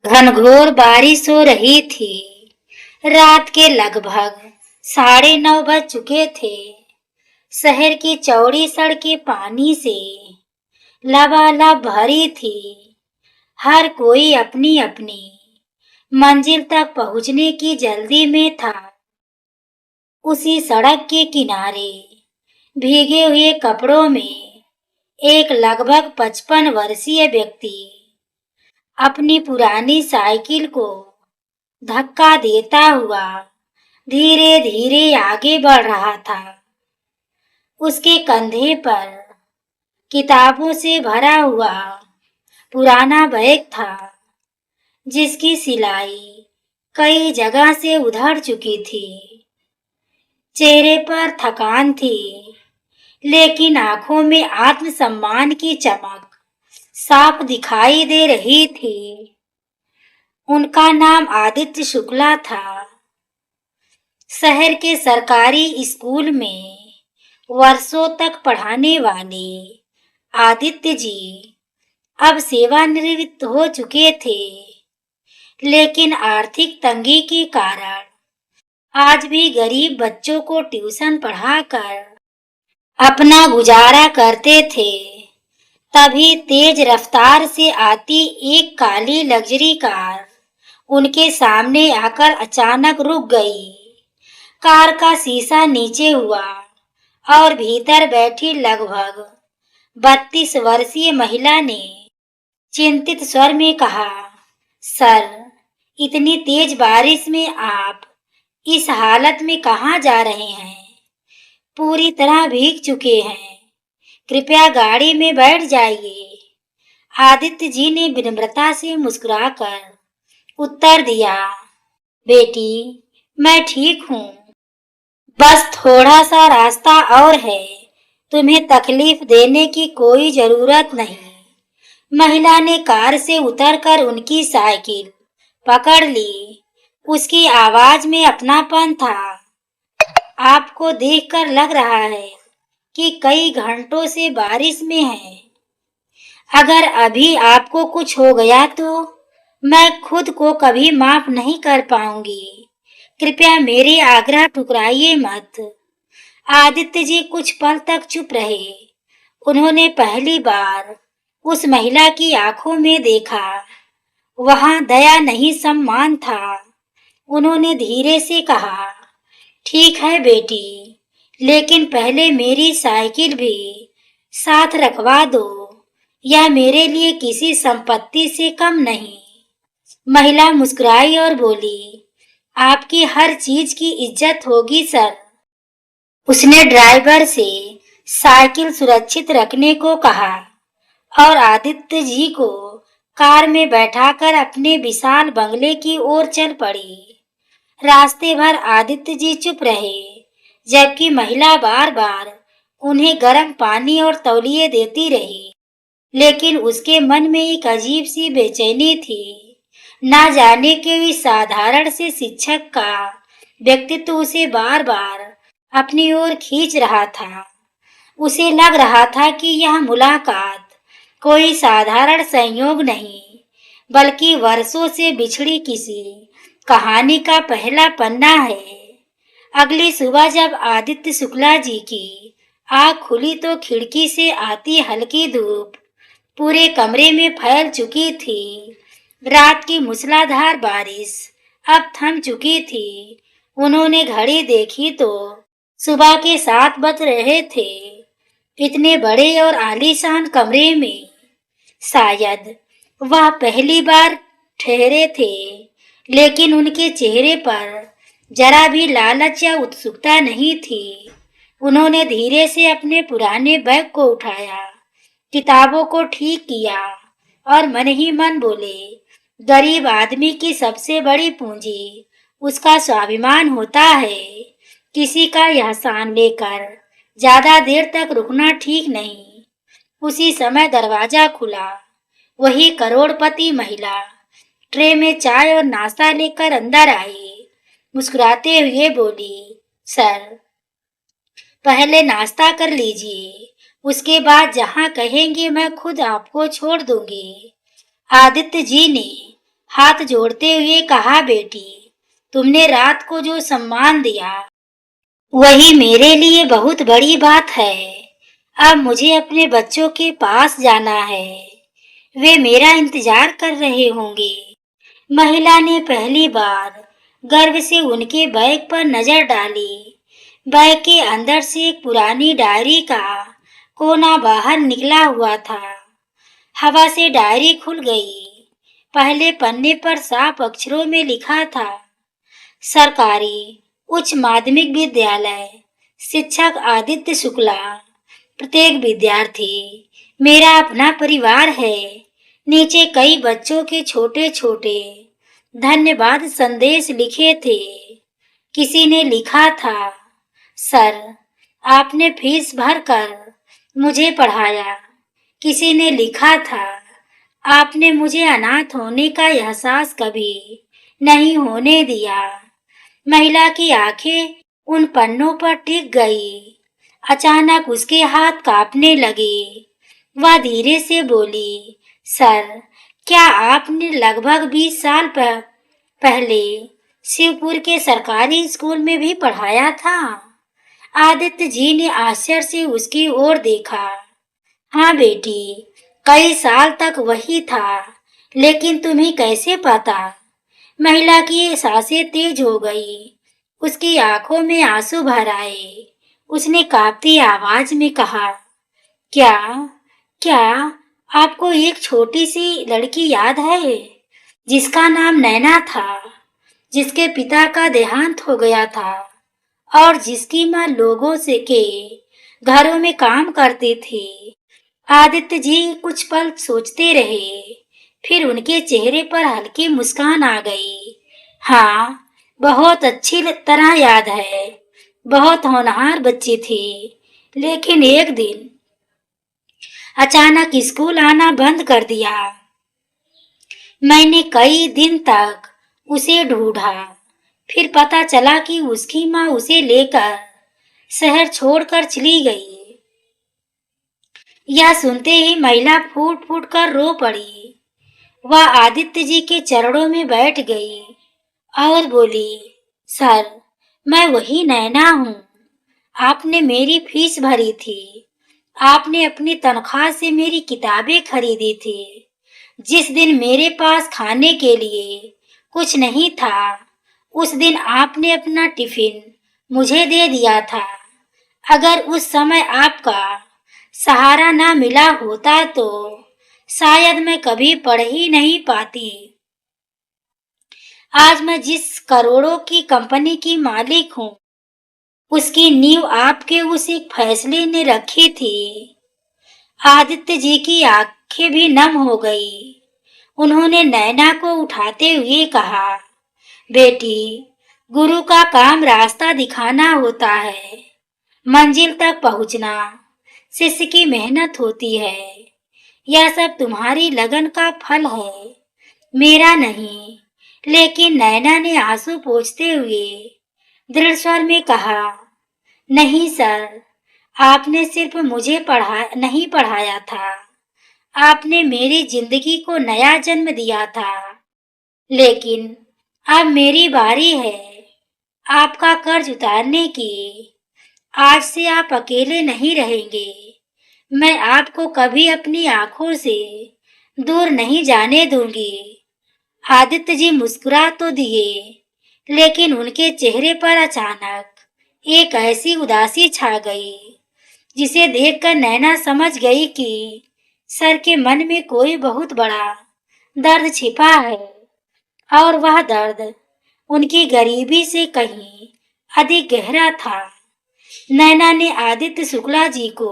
घनघोर बारिश हो रही थी। रात के लगभग 9:30 बज चुके थे। शहर की चौड़ी सड़कें पानी से लबालब भरी थी। हर कोई अपनी अपनी मंजिल तक पहुंचने की जल्दी में था। उसी सड़क के किनारे भीगे हुए कपड़ों में एक लगभग 55 वर्षीय व्यक्ति अपनी पुरानी साइकिल को धक्का देता हुआ धीरे धीरे आगे बढ़ रहा था। उसके कंधे पर किताबों से भरा हुआ पुराना बैग था, जिसकी सिलाई कई जगह से उधड़ चुकी थी। चेहरे पर थकान थी, लेकिन आंखों में आत्मसम्मान की चमक साफ दिखाई दे रही थी। उनका नाम आदित्य शुक्ला था। शहर के सरकारी स्कूल में वर्षों तक पढ़ाने वाले आदित्य जी अब सेवानिवृत्त हो चुके थे, लेकिन आर्थिक तंगी के कारण आज भी गरीब बच्चों को ट्यूशन पढ़ाकर अपना गुजारा करते थे। तभी तेज रफ्तार से आती एक काली लग्जरी कार उनके सामने आकर अचानक रुक गई। कार का शीशा नीचे हुआ और भीतर बैठी लगभग 32 वर्षीय महिला ने चिंतित स्वर में कहा, सर, इतनी तेज बारिश में आप इस हालत में कहाँ जा रहे हैं? पूरी तरह भीग चुके हैं। कृपया गाड़ी में बैठ जाइए। आदित्य जी ने विनम्रता से मुस्कुराकर उत्तर दिया, बेटी, मैं ठीक हूँ। बस थोड़ा सा रास्ता और है। तुम्हें तकलीफ देने की कोई जरूरत नहीं। महिला ने कार से उतरकर उनकी साइकिल पकड़ ली। उसकी आवाज में अपनापन था। आपको देखकर लग रहा है कि कई घंटों से बारिश में हैं। अगर अभी आपको कुछ हो गया तो मैं खुद को कभी माफ नहीं कर पाऊंगी। कृपया मेरी आग्रह ठुकराइए मत। आदित्य जी कुछ पल तक चुप रहे। उन्होंने पहली बार उस महिला की आंखों में देखा। वहां दया नहीं, सम्मान था। उन्होंने धीरे से कहा, ठीक है बेटी, लेकिन पहले मेरी साइकिल भी साथ रखवा दो। यह मेरे लिए किसी संपत्ति से कम नहीं। महिला मुस्कुराई और बोली, आपकी हर चीज की इज्जत होगी सर। उसने ड्राइवर से साइकिल सुरक्षित रखने को कहा और आदित्य जी को कार में बैठाकर अपने विशाल बंगले की ओर चल पड़ी। रास्ते भर आदित्य जी चुप रहे, जबकि महिला बार बार उन्हें गर्म पानी और तौलिए देती रही। लेकिन उसके मन में एक अजीब सी बेचैनी थी। ना जाने क्यों इस साधारण से शिक्षक का व्यक्तित्व उसे बार बार अपनी ओर खींच रहा था। उसे लग रहा था कि यह मुलाकात कोई साधारण संयोग नहीं, बल्कि वर्षों से बिछड़ी किसी कहानी का पहला पन्ना है। अगली सुबह जब आदित्य शुक्ला जी की आँख खुली तो खिड़की से आती हल्की धूप पूरे कमरे में फैल चुकी थी। रात की मूसलाधार बारिश अब थम चुकी थी। उन्होंने घड़ी देखी तो सुबह के 7 बज रहे थे। इतने बड़े और आलीशान कमरे में शायद वह पहली बार ठहरे थे, लेकिन उनके चेहरे पर जरा भी लालच या उत्सुकता नहीं थी। उन्होंने धीरे से अपने पुराने बैग को उठाया, किताबों को ठीक किया और मन ही मन बोले, गरीब आदमी की सबसे बड़ी पूंजी उसका स्वाभिमान होता है। किसी का एहसान लेकर ज्यादा देर तक रुकना ठीक नहीं। उसी समय दरवाजा खुला। वही करोड़पति महिला ट्रे में चाय और नाश्ता लेकर अंदर आई। मुस्कुराते हुए बोली, सर, पहले नाश्ता कर लीजिए, उसके बाद जहां कहेंगे मैं खुद आपको छोड़ दूंगी। आदित्य जी ने हाथ जोड़ते हुए कहा, बेटी, तुमने रात को जो सम्मान दिया वही मेरे लिए बहुत बड़ी बात है। अब मुझे अपने बच्चों के पास जाना है, वे मेरा इंतजार कर रहे होंगे। महिला ने पहली बार गर्व से उनके बैग पर नजर डाली। बैग के अंदर से एक पुरानी डायरी का कोना बाहर निकला हुआ था। हवा से डायरी खुल गई। पहले पन्ने पर साफ अक्षरों में लिखा था, सरकारी उच्च माध्यमिक विद्यालय, शिक्षक आदित्य शुक्ला। प्रत्येक विद्यार्थी मेरा अपना परिवार है। नीचे कई बच्चों के छोटे छोटे धन्यवाद संदेश लिखे थे। किसी ने लिखा था, सर, आपने फीस भरकर मुझे पढ़ाया। किसी ने लिखा था, आपने मुझे अनाथ होने का एहसास कभी नहीं होने दिया। महिला की आंखें उन पन्नों पर टिक गई। अचानक उसके हाथ कांपने लगे। वह धीरे से बोली, सर, क्या आपने लगभग 20 साल पहले शिवपुर के सरकारी स्कूल में भी पढ़ाया था? आदित्य जी ने आश्चर्य से उसकी ओर देखा। हाँ बेटी, कई साल तक वही था, लेकिन तुम्हें कैसे पता? महिला की सांसें तेज हो गई। उसकी आंखों में आंसू भर आए। उसने कांपती आवाज में कहा, क्या क्या आपको एक छोटी सी लड़की याद है जिसका नाम नैना था, जिसके पिता का देहांत हो गया था और जिसकी माँ लोगों से के घरों में काम करती थी? आदित्य जी कुछ पल सोचते रहे, फिर उनके चेहरे पर हल्की मुस्कान आ गई। हाँ, बहुत अच्छी तरह याद है। बहुत होनहार बच्ची थी, लेकिन एक दिन अचानक स्कूल आना बंद कर दिया। मैंने कई दिन तक उसे ढूंढा। फिर पता चला कि उसकी माँ उसे लेकर शहर छोड़कर चली गई। यह सुनते ही महिला फूट फूट कर रो पड़ी। वह आदित्य जी के चरणों में बैठ गई और बोली, सर, मैं वही नैना हूँ। आपने मेरी फीस भरी थी। आपने अपनी तनख्वाह से मेरी किताबें खरीदी थी। जिस दिन मेरे पास खाने के लिए कुछ नहीं था, उस दिन आपने अपना टिफिन मुझे दे दिया था। अगर उस समय आपका सहारा ना मिला होता तो शायद मैं कभी पढ़ ही नहीं पाती। आज मैं जिस करोड़ों की कंपनी की मालिक हूँ, उसकी नींव आपके उस एक फैसले ने रखी थी। आदित्य जी की आंखें भी नम हो गई। उन्होंने नैना को उठाते हुए कहा, बेटी, गुरु का काम रास्ता दिखाना होता है, मंजिल तक पहुंचना शिष्य की मेहनत होती है। यह सब तुम्हारी लगन का फल है, मेरा नहीं। लेकिन नैना ने आंसू पोंछते हुए दृढ़ स्वर में कहा, नहीं सर, आपने सिर्फ मुझे नहीं पढ़ाया था, आपने मेरी जिंदगी को नया जन्म दिया था। लेकिन अब मेरी बारी है आपका कर्ज उतारने की। आज से आप अकेले नहीं रहेंगे। मैं आपको कभी अपनी आंखों से दूर नहीं जाने दूंगी। आदित्य जी मुस्कुरा तो दिए, लेकिन उनके चेहरे पर अचानक एक ऐसी उदासी छा गई जिसे देखकर नैना समझ गई कि सर के मन में कोई बहुत बड़ा दर्द छिपा है और वह दर्द उनकी गरीबी से कहीं अधिक गहरा था। नैना ने आदित्य शुक्ला जी को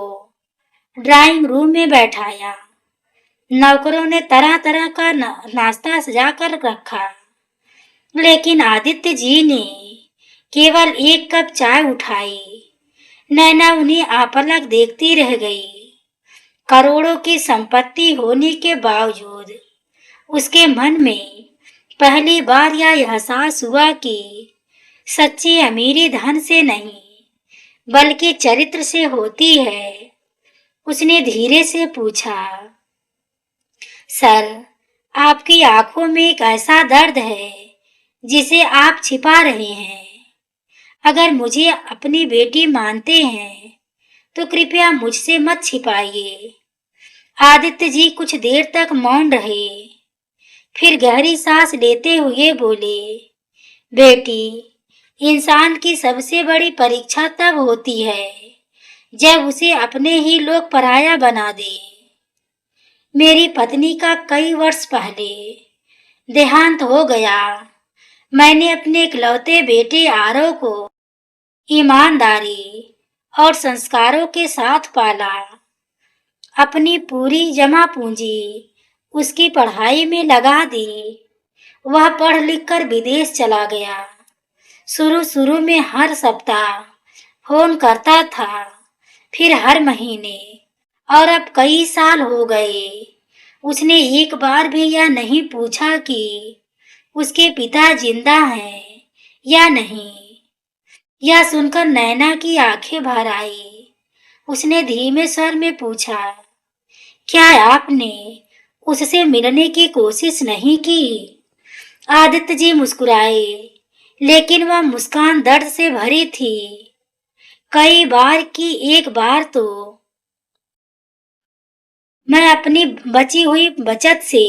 ड्राइंग रूम में बैठाया। नौकरों ने तरह तरह का नाश्ता सजा कर रखा, लेकिन आदित्य जी ने केवल एक कप चाय उठाई। नैना उन्हें आपलक देखती रह गई। करोड़ों की संपत्ति होने के बावजूद उसके मन में पहली बार यह एहसास हुआ कि सच्ची अमीरी धन से नहीं, बल्कि चरित्र से होती है। उसने धीरे से पूछा, सर, आपकी आंखों में एक ऐसा दर्द है जिसे आप छिपा रहे हैं। अगर मुझे अपनी बेटी मानते हैं तो कृपया मुझसे मत छिपाइए। आदित्य जी कुछ देर तक मौन रहे, फिर गहरी सांस लेते हुए बोले, बेटी, इंसान की सबसे बड़ी परीक्षा तब होती है जब उसे अपने ही लोग पराया बना दे। मेरी पत्नी का कई वर्ष पहले देहांत हो गया। मैंने अपने इकलौते बेटे आरव को ईमानदारी और संस्कारों के साथ पाला। अपनी पूरी जमा पूंजी उसकी पढ़ाई में लगा दी। वह पढ़ लिख कर विदेश चला गया। शुरू शुरू में हर सप्ताह फोन करता था, फिर हर महीने, और अब कई साल हो गए उसने एक बार भी यह नहीं पूछा कि उसके पिता जिंदा हैं या नहीं। यह सुनकर नैना की आंखें भर आई। उसने धीमे स्वर में पूछा, क्या आपने उससे मिलने की कोशिश नहीं की? आदित्य जी मुस्कुराए, लेकिन वह मुस्कान दर्द से भरी थी। कई बार की एक बार तो मैं अपनी बची हुई बचत से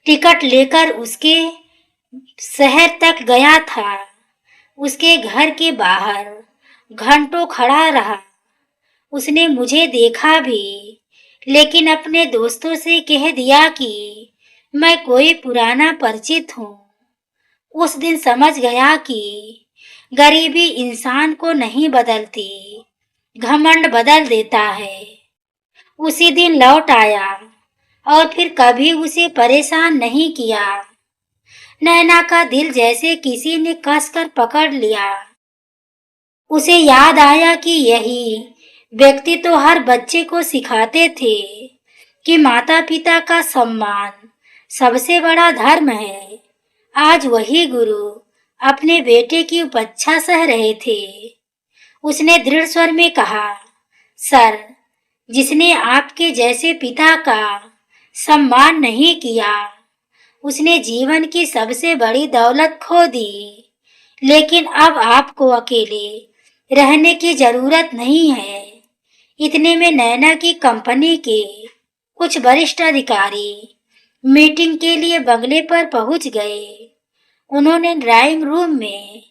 टिकट लेकर उसके शहर तक गया था। उसके घर के बाहर घंटों खड़ा रहा। उसने मुझे देखा भी, लेकिन अपने दोस्तों से कह दिया कि मैं कोई पुराना परिचित हूँ। उस दिन समझ गया कि गरीबी इंसान को नहीं बदलती, घमंड बदल देता है। उसी दिन लौट आया और फिर कभी उसे परेशान नहीं किया। नैना का दिल जैसे किसी ने कसकर पकड़ लिया। उसे याद आया कि यही व्यक्ति तो हर बच्चे को सिखाते थे कि माता पिता का सम्मान सबसे बड़ा धर्म है। आज वही गुरु अपने बेटे की उपेक्षा सह रहे थे। उसने दृढ़ स्वर में कहा, सर, जिसने आपके जैसे पिता का सम्मान नहीं किया, उसने जीवन की सबसे बड़ी दौलत खो दी। लेकिन अब आपको अकेले रहने की जरूरत नहीं है। इतने में नैना की कंपनी के कुछ वरिष्ठ अधिकारी मीटिंग के लिए बंगले पर पहुंच गए। उन्होंने ड्राइंग रूम में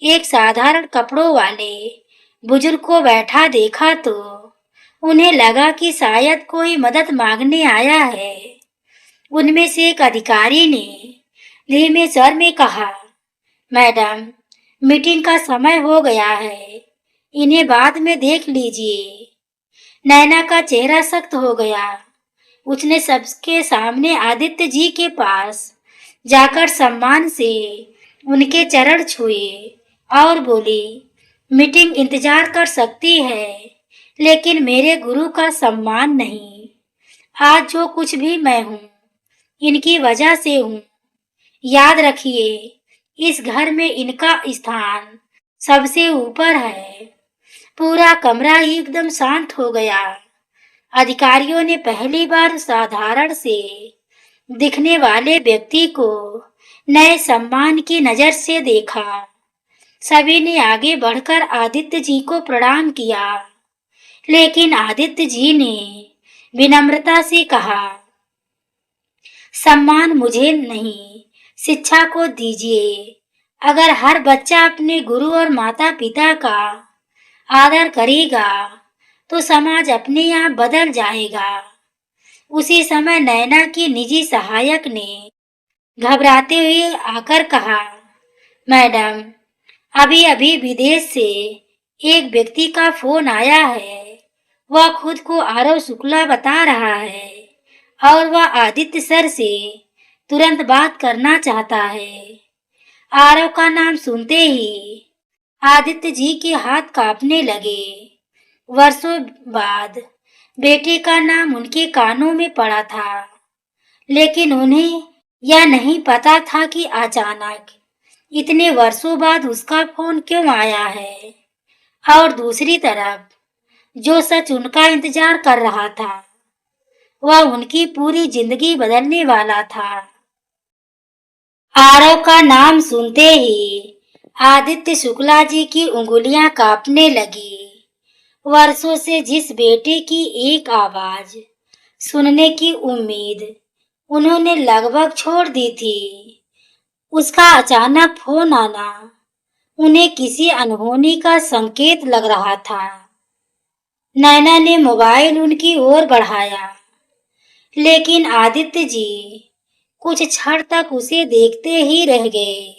एक साधारण कपड़ों वाले बुजुर्ग को बैठा देखा तो उन्हें लगा कि शायद कोई मदद मांगने आया है। उनमें से एक अधिकारी ने धीमे स्वर में कहा, मैडम, मीटिंग का समय हो गया है, इन्हें बाद में देख लीजिए। नैना का चेहरा सख्त हो गया। उसने सबके सामने आदित्य जी के पास जाकर सम्मान से उनके चरण छुए और बोली, मीटिंग इंतजार कर सकती है, लेकिन मेरे गुरु का सम्मान नहीं। आज जो कुछ भी मैं हूँ, इनकी वजह से हूँ। याद रखिए, इस घर में इनका स्थान सबसे ऊपर है। पूरा कमरा एकदम शांत हो गया। अधिकारियों ने पहली बार साधारण से दिखने वाले व्यक्ति को नए सम्मान की नजर से देखा। सभी ने आगे बढ़कर आदित्य जी को प्रणाम किया, लेकिन आदित्य जी ने विनम्रता से कहा, सम्मान मुझे नहीं, शिक्षा को दीजिए। अगर हर बच्चा अपने गुरु और माता पिता का आदर करेगा तो समाज अपने आप बदल जाएगा। उसी समय नैना की निजी सहायक ने घबराते हुए आकर कहा, मैडम, अभी अभी विदेश से एक व्यक्ति का फोन आया है। वह खुद को आरव शुक्ला बता रहा है और वह आदित्य सर से तुरंत बात करना चाहता है। आरव का नाम सुनते ही आदित्य जी के हाथ कांपने लगे। वर्षों बाद बेटे का नाम उनके कानों में पड़ा था, लेकिन उन्हें यह नहीं पता था कि अचानक इतने वर्षों बाद उसका फोन क्यों आया है। और दूसरी तरफ जो सच उनका इंतजार कर रहा था वह उनकी पूरी जिंदगी बदलने वाला था। आरव का नाम सुनते ही आदित्य शुक्ला जी की उंगलियां कांपने लगी। वर्षों से जिस बेटे की एक आवाज सुनने की उम्मीद उन्होंने लगभग छोड़ दी थी, उसका अचानक फोन आना उन्हें किसी अनहोनी का संकेत लग रहा था। नैना ने मोबाइल उनकी ओर बढ़ाया, लेकिन आदित्य जी कुछ क्षण तक उसे देखते ही रह गए।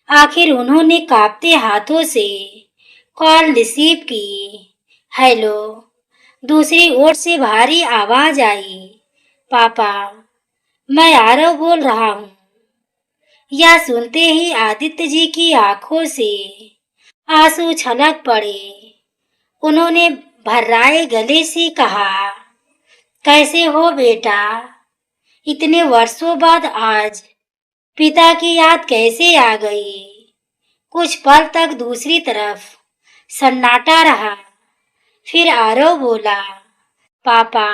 आखिर उन्होंने कांपते हाथों से कॉल रिसीव की। हेलो। दूसरी ओर से भारी आवाज आई, पापा, मैं आरव बोल रहा हूँ। यह सुनते ही आदित्य जी की आंखों से आंसू छलक पड़े। उन्होंने भर्राए गले से कहा, कैसे हो बेटा? इतने वर्षों बाद आज पिता की याद कैसे आ गई? कुछ पल तक दूसरी तरफ सन्नाटा रहा। फिर आरव बोला, पापा,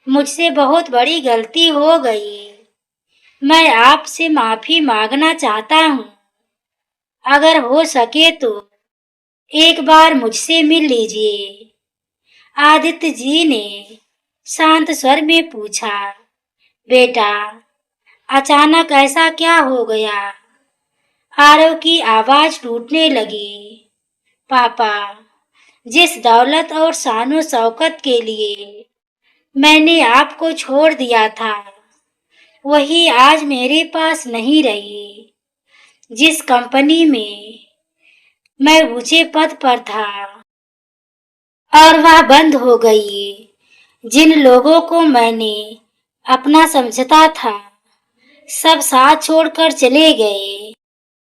मुझसे बहुत बड़ी गलती हो गई। मैं आपसे माफी मांगना चाहता हूँ। अगर हो सके तो एक बार मुझसे मिल लीजिए। आदित्य जी ने शांत स्वर में पूछा, बेटा, अचानक ऐसा क्या हो गया? आरव की आवाज टूटने लगी। पापा, जिस दौलत और शानो शौकत के लिए मैंने आपको छोड़ दिया था, वही आज मेरे पास नहीं रही। जिस कंपनी में मैं ऊंचे पद पर था और वह बंद हो गई। जिन लोगों को मैंने अपना समझता था, सब साथ छोड़कर चले गए।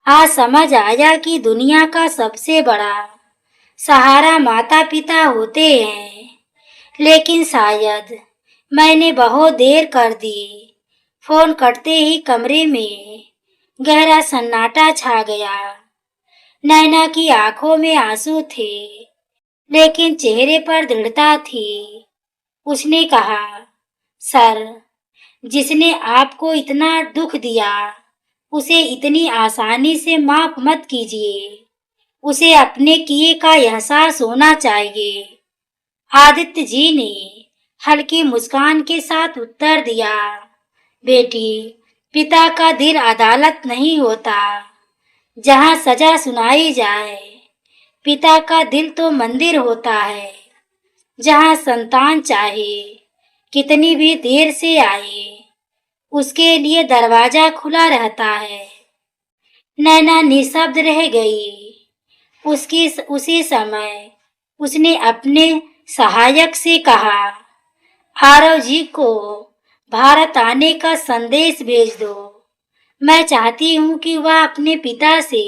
आज समझ आया कि दुनिया का सबसे बड़ा सहारा माता पिता होते हैं। लेकिन शायद मैंने बहुत देर कर दी। फोन कटते ही कमरे में गहरा सन्नाटा छा गया। नैना की आंखों में आंसू थे, लेकिन चेहरे पर दृढ़ता थी। उसने कहा, सर, जिसने आपको इतना दुख दिया, उसे इतनी आसानी से माफ मत कीजिए। उसे अपने किए का एहसास होना चाहिए। आदित्य जी ने हल्की मुस्कान के साथ उत्तर दिया, बेटी, पिता का दिल अदालत नहीं होता जहाँ सजा सुनाई जाए। पिता का दिल तो मंदिर होता है, जहाँ संतान चाहे कितनी भी देर से आए, उसके लिए दरवाजा खुला रहता है। नैना निशब्द रह गई। उसी समय उसने अपने सहायक से कहा, आरव जी को भारत आने का संदेश भेज दो। मैं चाहती हूँ कि वह अपने पिता से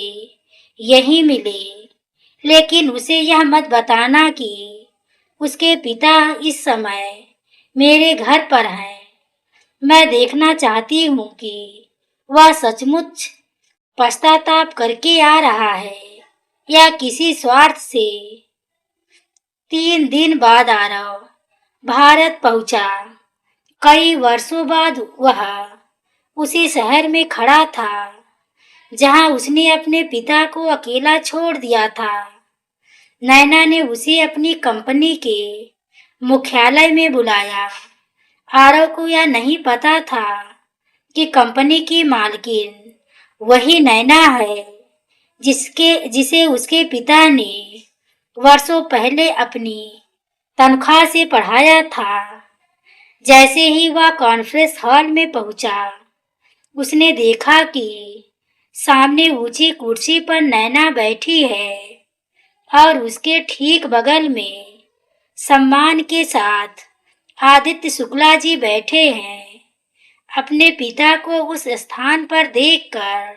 यहीं मिले, लेकिन उसे यह मत बताना कि उसके पिता इस समय मेरे घर पर हैं। मैं देखना चाहती हूँ कि वह सचमुच पश्चाताप करके आ रहा है या किसी स्वार्थ से। 3 दिन बाद आरव भारत पहुंचा। कई वर्षों बाद वह उसी शहर में खड़ा था जहां उसने अपने पिता को अकेला छोड़ दिया था। नैना ने उसे अपनी कंपनी के मुख्यालय में बुलाया। आरव को यह नहीं पता था कि कंपनी की मालकिन वही नैना है जिसे उसके पिता ने वर्षों पहले अपनी तनख्वाह से पढ़ाया था। जैसे ही वह कॉन्फ्रेंस हॉल में पहुंचा, उसने देखा कि सामने ऊंची कुर्सी पर नैना बैठी है और उसके ठीक बगल में सम्मान के साथ आदित्य शुक्ला जी बैठे हैं। अपने पिता को उस स्थान पर देखकर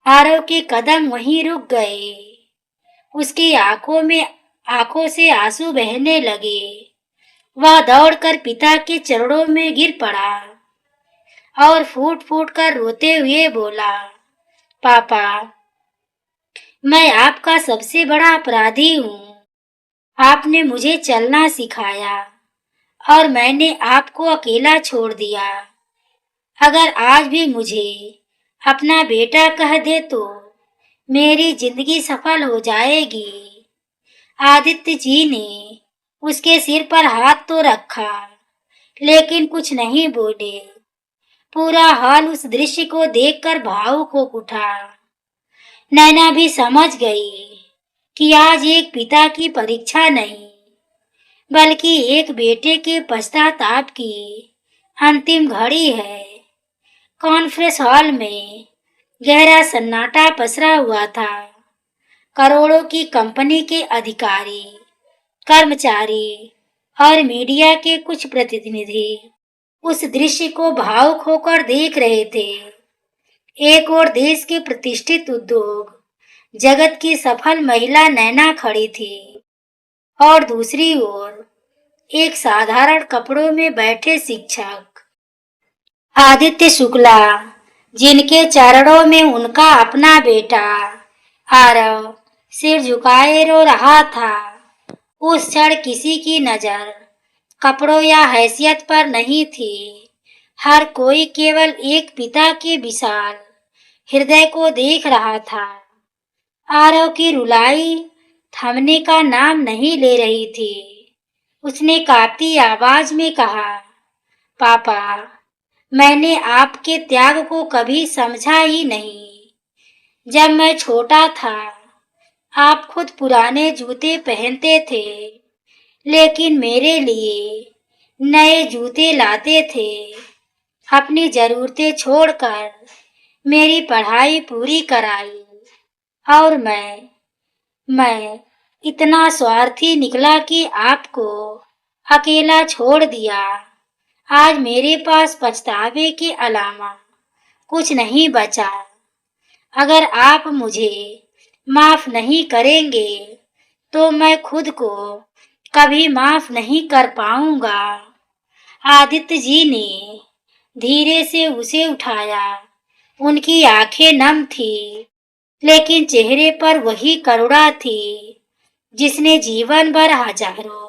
आरव के कदम वहीं रुक गए। उसकी आंखों से आंसू बहने लगे। वह दौड़कर पिता के चरणों में गिर पड़ा और फूट फूट कर रोते हुए बोला, पापा, मैं आपका सबसे बड़ा अपराधी हूँ। आपने मुझे चलना सिखाया और मैंने आपको अकेला छोड़ दिया। अगर आज भी मुझे अपना बेटा कह दे तो मेरी जिंदगी सफल हो जाएगी। आदित्य जी ने उसके सिर पर हाथ तो रखा, लेकिन कुछ नहीं बोले। पूरा हॉल उस दृश्य को देखकर भावुक हो उठा। नैना भी समझ गई कि आज एक पिता की परीक्षा नहीं, बल्कि एक बेटे के पश्चाताप की अंतिम घड़ी है। कॉन्फ्रेंस हॉल में गहरा सन्नाटा पसरा हुआ था। करोड़ों की कंपनी के अधिकारी, कर्मचारी और मीडिया के कुछ प्रतिनिधि उस दृश्य को भावुक होकर देख रहे थे। एक और देश के प्रतिष्ठित उद्योग जगत की सफल महिला नैना खड़ी थी, और दूसरी ओर एक साधारण कपड़ों में बैठे शिक्षक आदित्य शुक्ला, जिनके चरणों में उनका अपना बेटा आरव सिर झुकाए रो रहा था। उस क्षण किसी की नजर कपड़ों या हैसियत पर नहीं थी। हर कोई केवल एक पिता के विशाल हृदय को देख रहा था। आरव की रुलाई थमने का नाम नहीं ले रही थी। उसने कांपती आवाज में कहा, पापा, मैंने आपके त्याग को कभी समझा ही नहीं। जब मैं छोटा था, आप खुद पुराने जूते पहनते थे, लेकिन मेरे लिए नए जूते लाते थे। अपनी जरूरतें छोड़कर मेरी पढ़ाई पूरी कराई, और मैं इतना स्वार्थी निकला कि आपको अकेला छोड़ दिया। आज मेरे पास पछतावे के अलावा कुछ नहीं बचा। अगर आप मुझे माफ नहीं करेंगे तो मैं खुद को कभी माफ नहीं कर पाऊंगा। आदित्य जी ने धीरे से उसे उठाया। उनकी आंखें नम थी, लेकिन चेहरे पर वही करुणा थी जिसने जीवन भर हजारों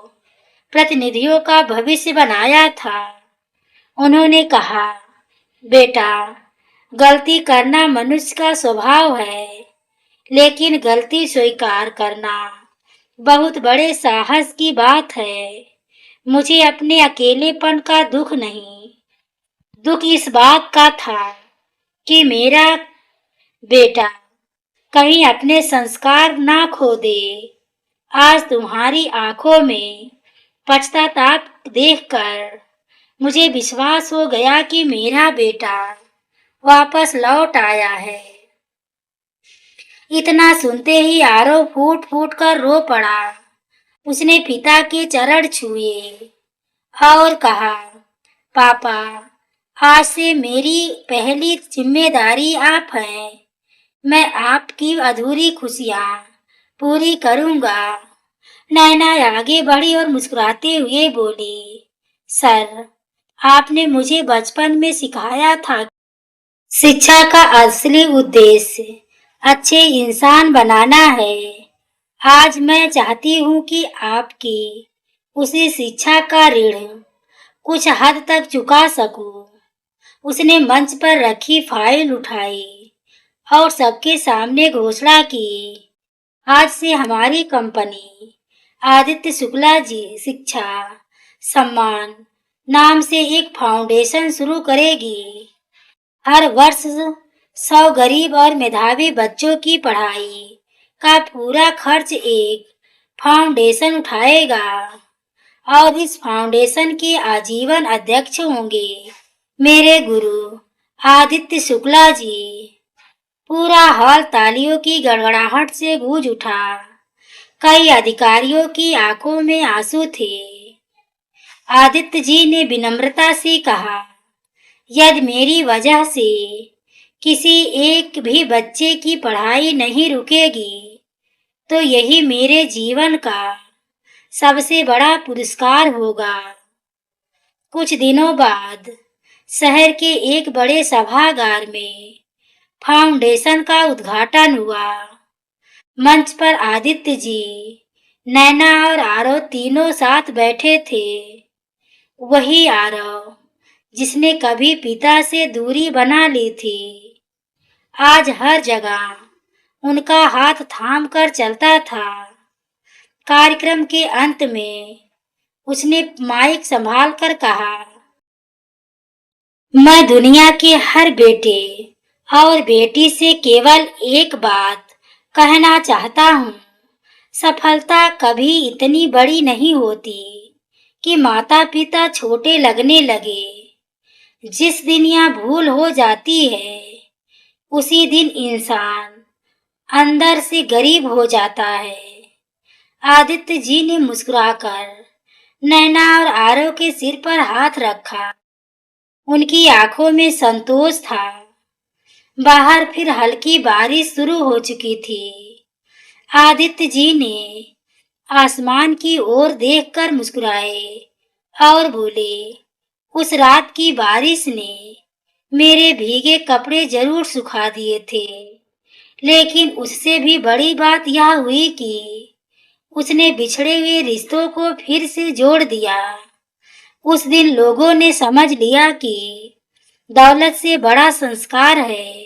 प्रतिनिधियों का भविष्य बनाया था। उन्होंने कहा, बेटा, गलती करना मनुष्य का स्वभाव है, लेकिन गलती स्वीकार करना बहुत बड़े साहस की बात है। मुझे अपने अकेलेपन का दुख नहीं, दुख इस बात का था कि मेरा बेटा कहीं अपने संस्कार ना खो दे। आज तुम्हारी आंखों में पश्चाताप देखकर मुझे विश्वास हो गया कि मेरा बेटा वापस लौट आया है। इतना सुनते ही आरव फूट फूट कर रो पड़ा। उसने पिता के चरण छुए और कहा, पापा, आज से मेरी पहली जिम्मेदारी आप हैं। मैं आपकी अधूरी खुशियां पूरी करूंगा। नैना आगे बढ़ी और मुस्कुराते हुए बोली, सर, आपने मुझे बचपन में सिखाया था शिक्षा का असली उद्देश्य अच्छे इंसान बनाना है। आज मैं चाहती हूँ कि आपकी उसी शिक्षा का ऋण कुछ हद तक चुका सकूं। उसने मंच पर रखी फाइल उठाई और सबके सामने घोषणा की, आज से हमारी कंपनी आदित्य शुक्ला जी शिक्षा सम्मान नाम से एक फाउंडेशन शुरू करेगी। हर वर्ष 100 गरीब और मेधावी बच्चों की पढ़ाई का पूरा खर्च एक फाउंडेशन उठाएगा, और इस फाउंडेशन के आजीवन अध्यक्ष होंगे मेरे गुरु आदित्य शुक्ला जी। पूरा हॉल तालियों की गड़गड़ाहट से गूंज उठा। कई अधिकारियों की आंखों में आंसू थे। आदित्य जी ने विनम्रता से कहा, यदि मेरी वजह से किसी एक भी बच्चे की पढ़ाई नहीं रुकेगी, तो यही मेरे जीवन का सबसे बड़ा पुरस्कार होगा। कुछ दिनों बाद शहर के एक बड़े सभागार में फाउंडेशन का उद्घाटन हुआ। मंच पर आदित्य जी, नैना और आरव तीनों साथ बैठे थे। वही आरव जिसने कभी पिता से दूरी बना ली थी, आज हर जगह उनका हाथ थाम कर चलता था। कार्यक्रम के अंत में उसने माइक संभाल कर कहा, मैं दुनिया के हर बेटे और बेटी से केवल एक बात कहना चाहता हूँ। सफलता कभी इतनी बड़ी नहीं होती कि माता पिता छोटे लगने लगे। जिस दिन यह भूल हो जाती है, उसी दिन इंसान अंदर से गरीब हो जाता है। आदित्य जी ने मुस्कुराकर नैना और आरव के सिर पर हाथ रखा। उनकी आंखों में संतोष था। बाहर फिर हल्की बारिश शुरू हो चुकी थी। आदित्य जी ने आसमान की ओर देखकर मुस्कुराए और बोले, उस रात की बारिश ने मेरे भीगे कपड़े जरूर सुखा दिए थे, लेकिन उससे भी बड़ी बात यह हुई कि उसने बिछड़े हुए रिश्तों को फिर से जोड़ दिया। उस दिन लोगों ने समझ लिया कि दौलत से बड़ा संस्कार है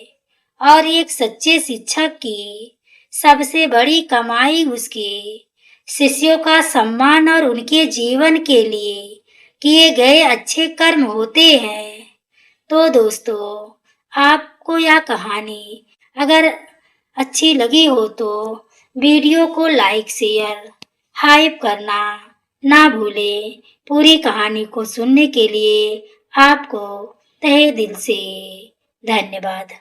और एक सच्चे शिक्षक की सबसे बड़ी कमाई उसके शिष्यों का सम्मान और उनके जीवन के लिए किए गए अच्छे कर्म होते हैं। तो दोस्तों, आपको यह कहानी अगर अच्छी लगी हो तो वीडियो को लाइक शेयर हाइप करना ना भूलें। पूरी कहानी को सुनने के लिए आपको तहे दिल से धन्यवाद।